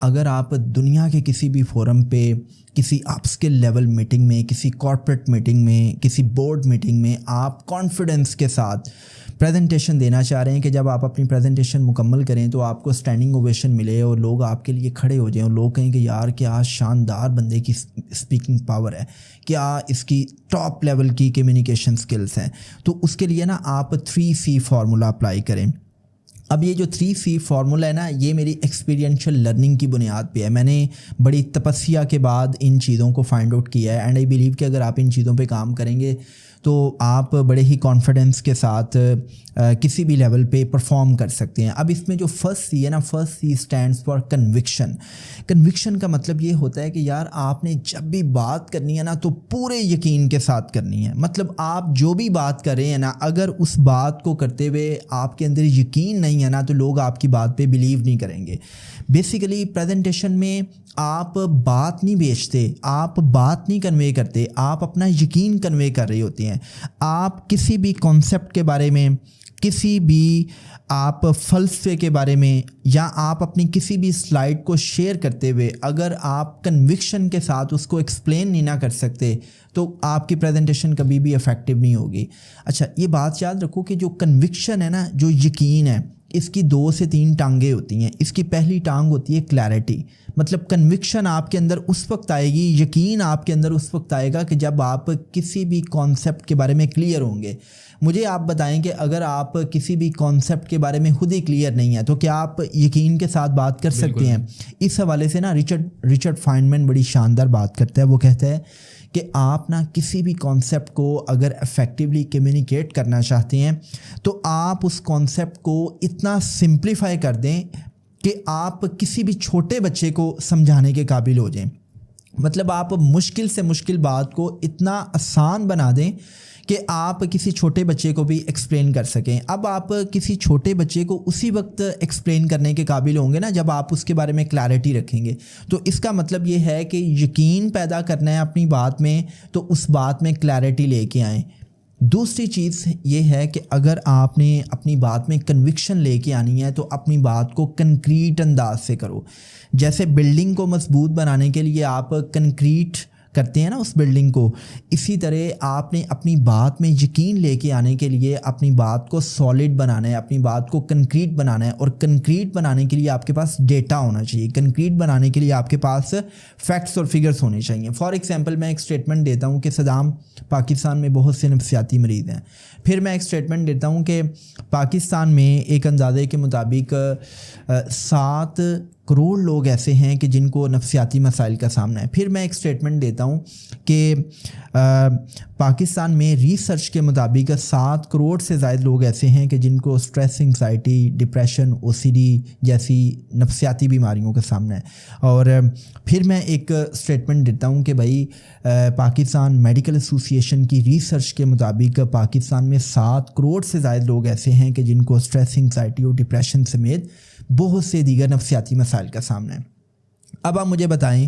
اگر آپ دنیا کے کسی بھی فورم پہ کسی اپ اسکل لیول میٹنگ میں، کسی کارپوریٹ میٹنگ میں، کسی بورڈ میٹنگ میں آپ کانفیڈنس کے ساتھ پریزنٹیشن دینا چاہ رہے ہیں کہ جب آپ اپنی پریزنٹیشن مکمل کریں تو آپ کو اسٹینڈنگ اوویشن ملے اور لوگ آپ کے لیے کھڑے ہو جائیں اور لوگ کہیں کہ یار کیا شاندار بندے کی اسپیکنگ پاور ہے، کیا اس کی ٹاپ لیول کی کمیونیکیشن سکلز ہیں، تو اس کے لیے نا آپ 3C فارمولا اپلائی کریں۔ اب یہ جو 3C فارمولا ہے نا، یہ میری ایکسپیرینشل لرننگ کی بنیاد پہ ہے۔ میں نے بڑی تپسیا کے بعد ان چیزوں کو فائنڈ آؤٹ کیا ہے، اینڈ آئی بلیو کہ اگر آپ ان چیزوں پہ کام کریں گے تو آپ بڑے ہی کانفیڈنس کے ساتھ کسی بھی لیول پہ پرفارم کر سکتے ہیں۔ اب اس میں جو فرسٹ سی ہے نا، first C stands for conviction. Conviction کا مطلب یہ ہوتا ہے کہ یار آپ نے جب بھی بات کرنی ہے نا تو پورے یقین کے ساتھ کرنی ہے۔ مطلب آپ جو بھی بات کر رہے ہیں نا، اگر اس بات کو کرتے ہوئے آپ کے اندر یقین نہیں ہے نا تو لوگ آپ کی بات پہ بلیو نہیں کریں گے۔ بیسیکلی پریزنٹیشن میں آپ بات نہیں بیچتے، آپ بات نہیں کنوے کرتے، آپ اپنا یقین کنوے کر رہے ہوتے ہیں۔ آپ کسی بھی کانسیپٹ کے بارے میں، کسی بھی آپ فلسفے کے بارے میں، یا آپ اپنی کسی بھی سلائیڈ کو شیئر کرتے ہوئے اگر آپ کنوکشن کے ساتھ اس کو ایکسپلین نہیں نہ کر سکتے تو آپ کی پریزنٹیشن کبھی بھی افیکٹو نہیں ہوگی۔ اچھا، یہ بات یاد رکھو کہ جو کنوکشن ہے نا، جو یقین ہے، اس کی 2 سے 3 ٹانگیں ہوتی ہیں۔ اس کی پہلی ٹانگ ہوتی ہے کلیئرٹی، مطلب کنوکشن آپ کے اندر اس وقت آئے گی، یقین آپ کے اندر اس وقت آئے گا کہ جب آپ کسی بھی کانسیپٹ کے بارے میں کلیئر ہوں گے۔ مجھے آپ بتائیں کہ اگر آپ کسی بھی کانسیپٹ کے بارے میں خود ہی کلیئر نہیں ہیں تو کیا آپ یقین کے ساتھ بات کر سکتے ہیں؟ اس حوالے سے نا رچرڈ فائنمین بڑی شاندار بات کرتا ہے۔ وہ کہتا ہے کہ آپ نا کسی بھی کانسیپٹ کو اگر افیکٹولی کمیونیکیٹ کرنا چاہتے ہیں تو آپ اس کانسیپٹ کو اتنا سمپلیفائی کر دیں کہ آپ کسی بھی چھوٹے بچے کو سمجھانے کے قابل ہو جائیں۔ مطلب آپ مشکل سے مشکل بات کو اتنا آسان بنا دیں کہ آپ کسی چھوٹے بچے کو بھی ایکسپلین کر سکیں۔ اب آپ کسی چھوٹے بچے کو اسی وقت ایکسپلین کرنے کے قابل ہوں گے نا جب آپ اس کے بارے میں کلیئرٹی رکھیں گے۔ تو اس کا مطلب یہ ہے کہ یقین پیدا کرنا ہے اپنی بات میں تو اس بات میں کلیئرٹی لے کے آئیں۔ دوسری چیز یہ ہے کہ اگر آپ نے اپنی بات میں کنوکشن لے کے آنی ہے تو اپنی بات کو کنکریٹ انداز سے کرو۔ جیسے بلڈنگ کو مضبوط بنانے کے لیے آپ کنکریٹ کرتے ہیں نا اس بلڈنگ کو، اسی طرح آپ نے اپنی بات میں یقین لے کے آنے کے لیے اپنی بات کو سالڈ بنانا ہے، اپنی بات کو کنکریٹ بنانا ہے، اور کنکریٹ بنانے کے لیے آپ کے پاس ڈیٹا ہونا چاہیے، کنکریٹ بنانے کے لیے آپ کے پاس فیکٹس اور فگرز ہونے چاہیے۔ فار ایگزامپل میں ایک اسٹیٹمنٹ دیتا ہوں کہ صدام، پاکستان میں بہت سے نفسیاتی مریض ہیں۔ پھر میں ایک اسٹیٹمنٹ دیتا ہوں کہ پاکستان میں ایک اندازے کے مطابق 7 کروڑ لوگ ایسے ہیں کہ جن کو نفسیاتی مسائل کا سامنا ہے۔ پھر میں ایک اسٹیٹمنٹ دیتا ہوں کہ پاکستان میں ریسرچ کے مطابق 7 کروڑ سے زائد لوگ ایسے ہیں کہ جن کو اسٹریس، انگزائٹی، ڈپریشن، OCD جیسی نفسیاتی بیماریوں کا سامنا ہے۔ اور پھر میں ایک اسٹیٹمنٹ دیتا ہوں کہ بھائی پاکستان میڈیکل ایسوسی ایشن کی ریسرچ کے مطابق پاکستان میں 7 کروڑ سے زائد لوگ ایسے ہیں کہ جن کو اسٹریس، انگزائٹی اور ڈپریشن سمیت بہت سے دیگر نفسیاتی مسائل کا سامنا ہے۔ اب آپ مجھے بتائیں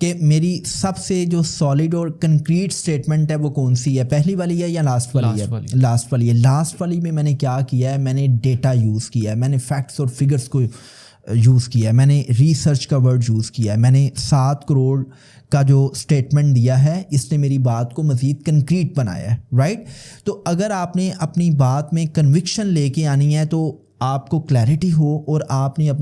کہ میری سب سے جو سالڈ اور کنکریٹ سٹیٹمنٹ ہے وہ کون سی ہے، پہلی والی ہے یا لاسٹ والی ہے؟ لاسٹ والی ہے۔ لاسٹ والی میں نے کیا کیا ہے، میں نے ڈیٹا یوز کیا ہے، میں نے فیکٹس اور فگرز کو یوز کیا ہے، میں نے ریسرچ کا ورڈ یوز کیا ہے، میں نے 7 کروڑ کا جو سٹیٹمنٹ دیا ہے، اس نے میری بات کو مزید کنکریٹ بنایا ہے، رائٹ؟ تو اگر آپ نے اپنی بات میں کنوکشن لے کے آنی ہے تو آپ کو کلیئرٹی ہو اور آپ نے اپنی